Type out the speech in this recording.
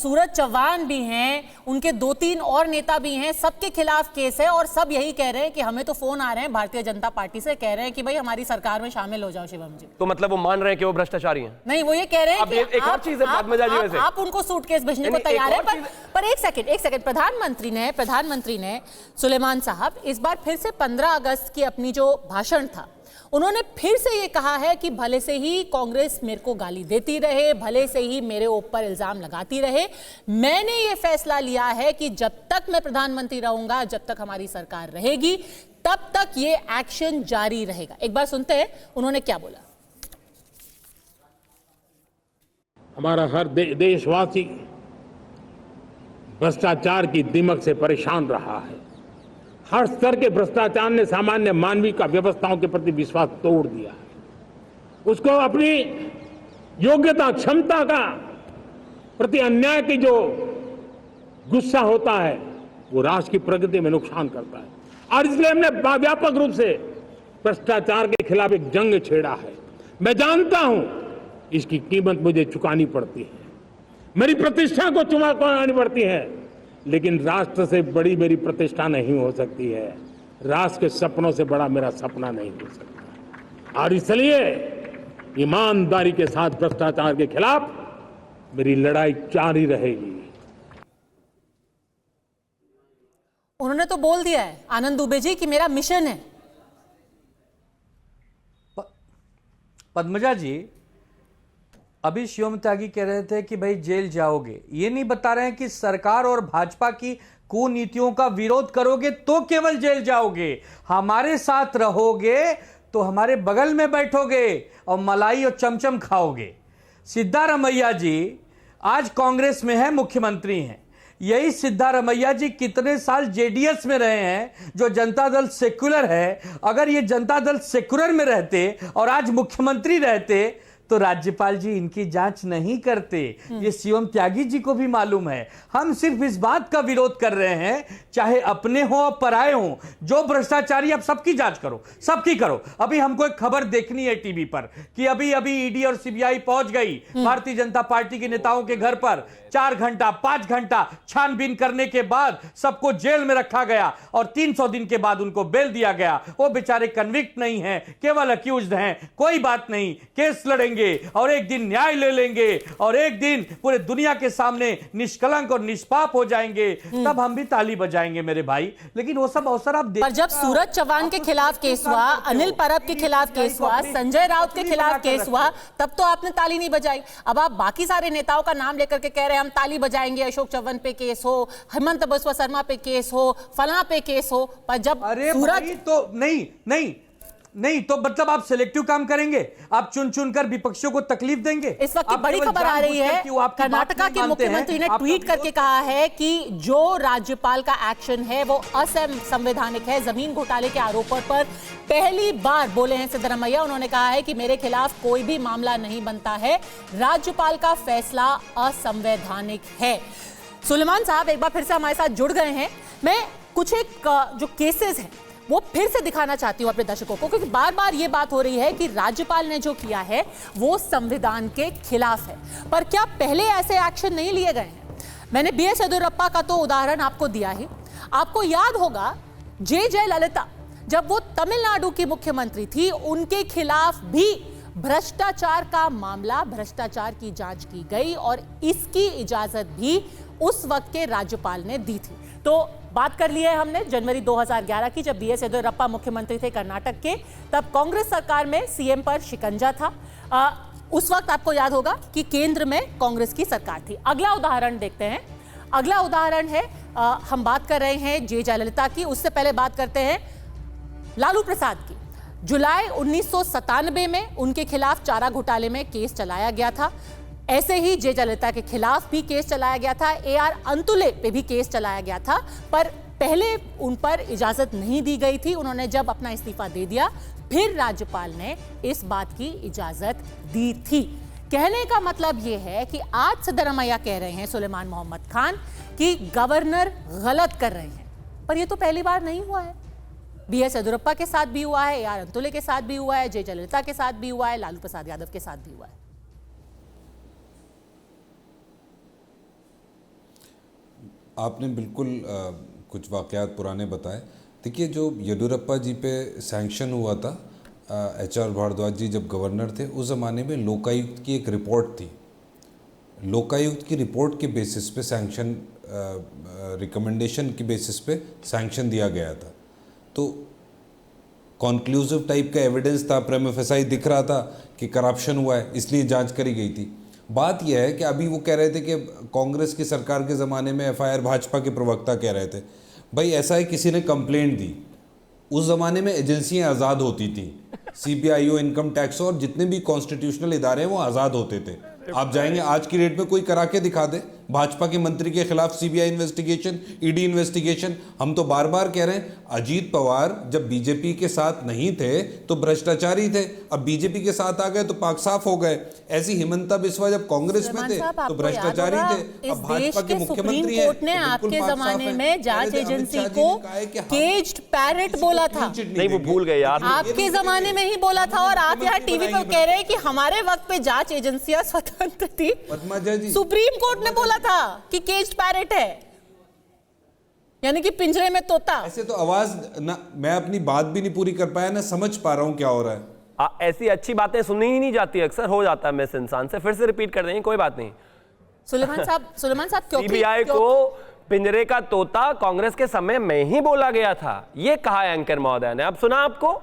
सूरज चौहान भी हैं, उनके 2-3 और नेता भी हैं, सबके खिलाफ केस है और सब यही कह रहे हैं कि हमें तो फोन आ रहे हैं भारतीय जनता पार्टी से, कह रहे हैं कि भाई हमारी सरकार में शामिल हो जाओ शिवम जी। तो मतलब वो मान रहे हैं कि वो भ्रष्टाचारी हैं? नहीं, वो ये कह रहे हैं कि एक और चीज है पद्मजा जी, वैसे आप उनको सूटकेस भेजने को तैयार है, पर एक सेकंड, प्रधानमंत्री ने सुलेमान साहब इस बार फिर से 15 अगस्त की अपनी जो भाषण था, उन्होंने फिर से ये कहा है कि भले से ही कांग्रेस मेरे को गाली देती रहे, भले से ही मेरे ऊपर इल्जाम लगाती रहे, मैंने ये फैसला लिया है कि जब तक मैं प्रधानमंत्री रहूंगा, जब तक हमारी सरकार रहेगी, तब तक ये एक्शन जारी रहेगा। एक बार सुनते हैं उन्होंने क्या बोला। हमारा हर देशवासी भ्रष्टाचार की दीमक से परेशान रहा है। हर स्तर के भ्रष्टाचार ने सामान्य मानवीय का व्यवस्थाओं के प्रति विश्वास तोड़ दिया है। उसको अपनी योग्यता, क्षमता का प्रति अन्याय की जो गुस्सा होता है, वो राष्ट्र की प्रगति में नुकसान करता है। और इसलिए हमने व्यापक रूप से भ्रष्टाचार के खिलाफ एक जंग छेड़ा है। मैं जानता हूं इसकी कीमत मुझे चुकानी पड़ती है, मेरी प्रतिष्ठा को चुकानी पड़ती है, लेकिन राष्ट्र से बड़ी मेरी प्रतिष्ठा नहीं हो सकती है, राष्ट्र के सपनों से बड़ा मेरा सपना नहीं हो सकता। और इसलिए ईमानदारी के साथ भ्रष्टाचार के खिलाफ मेरी लड़ाई जारी रहेगी। उन्होंने तो बोल दिया है आनंद दुबे जी कि मेरा मिशन है। पद्मजा जी, अभी शिवम त्यागी कह रहे थे कि भाई जेल जाओगे, ये नहीं बता रहे हैं कि सरकार और भाजपा की कुनीतियों का विरोध करोगे तो केवल जेल जाओगे, हमारे साथ रहोगे तो हमारे बगल में बैठोगे और मलाई और चमचम खाओगे। सिद्धारमैया जी आज कांग्रेस में है, मुख्यमंत्री हैं। यही सिद्धारमैया जी कितने साल जेडीएस में रहे हैं, जो जनता दल सेक्युलर है। अगर ये जनता दल सेक्युलर में रहते और आज मुख्यमंत्री रहते तो राज्यपाल जी इनकी जांच नहीं करते। ये शिवम त्यागी जी को भी मालूम है। हम सिर्फ इस बात का विरोध कर रहे हैं, चाहे अपने हो और पराए हो, जो भ्रष्टाचारी, आप सबकी जांच करो, सबकी करो। अभी हमको एक खबर देखनी है टीवी पर कि अभी अभी ईडी और सीबीआई पहुंच गई भारतीय जनता पार्टी के नेताओं के घर पर। 4 घंटा 5 घंटा छानबीन करने के बाद सबको जेल में रखा गया और 300 दिन के बाद उनको बेल दिया गया। वो बेचारे कन्विक्ट नहीं हैं, केवल अक्यूज्ड हैं। कोई बात नहीं, केस लड़ेंगे और एक दिन न्याय ले लेंगे और एक दिन पूरे दुनिया के सामने निष्कलंक और निष्पाप हो जाएंगे, तब हम भी ताली बजाएंगे मेरे भाई। लेकिन वो सब अवसर आप पर जब सूरज चौहान के खिलाफ केस हुआ, अनिल परब के खिलाफ केस हुआ, संजय राउत के खिलाफ केस हुआ, तब तो आपने ताली नहीं बजाई। अब आप बाकी सारे नेताओं का नाम लेकर के कह रहे हैं हम ताली बजाएंगे, अशोक चौहान पे केस हो, हेमंत बिस्वा शर्मा पे केस हो, फलां पे केस हो, पर जब सूरज तो नहीं तो मतलब आप सिलेक्टिव काम करेंगे, आप चुन चुनकर विपक्षियों को तकलीफ देंगे। इस वक्त बड़ी खबर आ रही है, कर्नाटका के मुख्यमंत्री ने ट्वीट करके कहा है कि जो राज्यपाल का एक्शन है वो असंवैधानिक है। जमीन घोटाले के आरोपों पर पहली बार बोले हैं सिद्धरामैया। उन्होंने कहा है कि मेरे खिलाफ कोई भी मामला नहीं बनता है, राज्यपाल का फैसला असंवैधानिक है। सुलेमान साहब एक बार फिर से हमारे साथ जुड़ गए हैं। मैं कुछ एक जो केसेस हैं वो फिर से दिखाना चाहती हूं अपने दर्शकों को, क्योंकि बार बार ये बात हो रही है कि राज्यपाल ने जो किया है वो संविधान के खिलाफ है। पर क्या पहले ऐसे एक्शन नहीं लिए गए हैं? मैंने बीएस येदियुरप्पा का तो उदाहरण आपको दिया ही। आपको याद होगा जे जयललिता जब वो तमिलनाडु की मुख्यमंत्री थी, उनके खिलाफ भी भ्रष्टाचार का मामला, भ्रष्टाचार की जांच की गई और इसकी इजाजत भी उस वक्त के राज्यपाल ने दी थी। तो बात कर ली है हमने जनवरी 2011 की, जब बीएस येदियुरप्पा मुख्यमंत्री थे कर्नाटक के, तब कांग्रेस सरकार में सीएम पर शिकंजा था। उस वक्त आपको याद होगा कि केंद्र में कांग्रेस की सरकार थी। अगला उदाहरण देखते हैं। अगला उदाहरण है, हम बात कर रहे हैं जे जयललिता की, उससे पहले बात करते हैं लालू प्रसाद की। जुलाई 1997 में उनके खिलाफ चारा घोटाले में केस चलाया गया था। ऐसे ही जे जयललिता के खिलाफ भी केस चलाया गया था, एआर अंतुले पे भी केस चलाया गया था, पर पहले उन पर इजाजत नहीं दी गई थी। उन्होंने जब अपना इस्तीफा दे दिया, फिर राज्यपाल ने इस बात की इजाजत दी थी। कहने का मतलब यह है कि आज सिद्धरामैया कह रहे हैं, सुलेमान मोहम्मद खान, कि गवर्नर गलत कर रहे हैं, पर यह तो पहली बार नहीं हुआ है। बीएस येदियुरप्पा के साथ भी हुआ है, एआर अंतुले के साथ भी हुआ है, जे जयललिता के साथ भी हुआ है, लालू प्रसाद यादव के साथ भी हुआ है। आपने बिल्कुल कुछ वाक़यात पुराने बताए। देखिए, जो येडियुरप्पा जी पे सैंक्शन हुआ था, HR भारद्वाज जी जब गवर्नर थे, उस ज़माने में लोकायुक्त की एक रिपोर्ट थी। लोकायुक्त की रिपोर्ट के बेसिस पे सैंक्शन, रिकमेंडेशन के बेसिस पे सैंक्शन दिया गया था। तो कॉन्क्लूसिव टाइप का एविडेंस था, प्रेमा फेसाई दिख रहा था कि करप्शन हुआ है, इसलिए जांच करी गई थी। बात यह है कि अभी वो कह रहे थे कि कांग्रेस की सरकार के ज़माने में FIR भाजपा के प्रवक्ता कह रहे थे। भाई ऐसा है, किसी ने कंप्लेंट दी, उस ज़माने में एजेंसियां आज़ाद होती थी, CBI, इनकम टैक्स और जितने भी कॉन्स्टिट्यूशनल इदारे हैं वो आज़ाद होते थे। आप जाएंगे आज की डेट में कोई करा के दिखा दे भाजपा के मंत्री के खिलाफ CBI इन्वेस्टिगेशन, ED इन्वेस्टिगेशन। हम तो बार बार कह रहे हैं, अजीत पवार जब बीजेपी के साथ नहीं थे तो भ्रष्टाचारी थे, अब बीजेपी के साथ आ गए तो पाक साफ हो गए। ऐसी हिमंता बिस्वा जब कांग्रेस में थे तो भ्रष्टाचारी थे, अब भाजपा के मुख्यमंत्री हैं। कोर्ट ने आपके जमाने में जांच एजेंसी को केज्ड पैरेट बोला था। नहीं, वो भूल गए यार, आपके जमाने में ही बोला था, और आप यहाँ टीवी पर कह रहे हैं कि हमारे वक्त पे जांच एजेंसियां स्वतंत्र थी। सुप्रीम कोर्ट ने बोला था कि केज्ड पैरेट है, यानी कि पिंजरे में तोता। ऐसे तो आवाज ना, मैं अपनी बात भी नहीं पूरी कर पाया ना, समझ पा रहा हूं क्या हो रहा है। ऐसी अच्छी बातें सुननी ही नहीं जाती, अक्सर हो जाता है मिस इंसान से। फिर से रिपीट कर देंगे, कोई बात नहीं। सुलेमान साहब CBI को पिंजरे का तोता कांग्रेस के समय में ही बोला गया था, ये कहा एंकर महोदय ने। अब सुना आपको